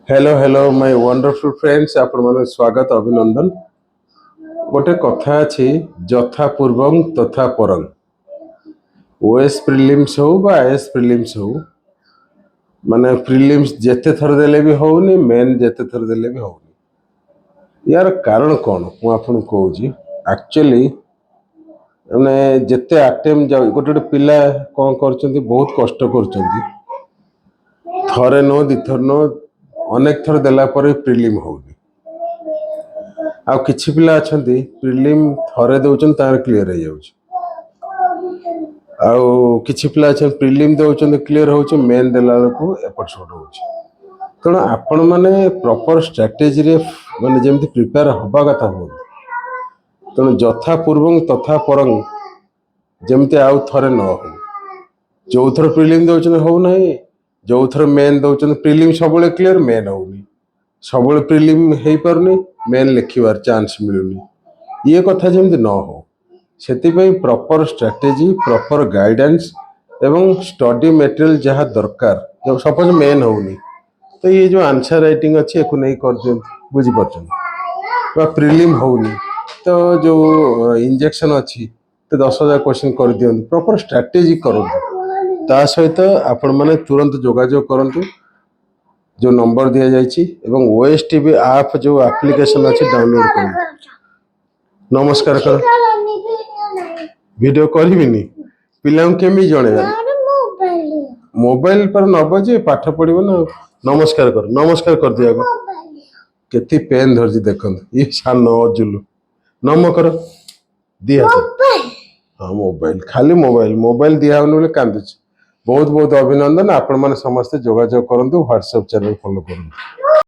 Hello hello my wonderful friends आपण मन स्वागत अभिनंदन। गोटे कथा अछि जथा पूर्वं तथा परं। ओएस प्रिलिम्स हो बा एस प्रिलिम्स हो माने प्रिलिम्स जेते थर देले भी होउनी मेन जेते थर देले भी होउनी। यार कारण कोन मु आपन कहूजी एक्चुअली माने जेते अटेम्प्ट जाउ गोटे गोटे पिला कोन करचंती बहुत कष्ट करचंती थरे नो दिथर नो अनेक थर देला पर प्रिलिम होउनी। आ किछि पिला अछंती प्रिलिम थरे दउचन तार क्लियर हो जाउछ। आउ किछि पिला अछन प्रिलिम दउचन क्लियर होउछ मेन देला को एपट छोट होउछ। तण आपण माने प्रॉपर स्ट्रेटजी रे माने जेमति प्रिपेयर होबा कथा हो। तण जथा पूर्वं तथा परं जेमति आउ थरे न हो। जो थर प्रिलिम दउचन हो नाही जो थर मेन दउचन प्रिलिम सबले क्लियर मेन होउनी सबले प्रिलिम हेई परनी मेन लिखिबार चांस मिलुनी ये कथा जेमति न हो। सेति पई प्रॉपर स्ट्रेटजी प्रॉपर गाइडेंस एवं स्टडी मटेरियल जहाँ दरकार जब सपोज मेन होउनी तो ये जो आंसर राइटिंग अच्छी एको नहीं कर दियन बुझी परछन बा प्रिलिम होउनी तो जो इंजेक्शन अच्छी तो 10,000 क्वेश्चन कर दियन प्रॉपर स्ट्रेटजी करंतु ता सहित आपण माने तुरंत जोगाजोग करंतु जो नंबर दिया जाइछि एवं ओएसटीवी ऐप जो एप्लीकेशन अछि डाउनलोड करंतु। नमस्कार कर वीडियो करबिनी पिलां केमि जणेबा मोबाइल पर न बजे पाठ पढ़िबो ना। नमस्कार कर दिया गो केती पेन धरजी देखन ये सान अजुलु नम कर दिया हां मोबाइल खाली मोबाइल दिया होने बोले कांदुछ। बहुत बहुत अभिनंदन आपण माने समस्त जोगाजोग करंतु व्हाट्सएप चैनल फॉलो करंतु।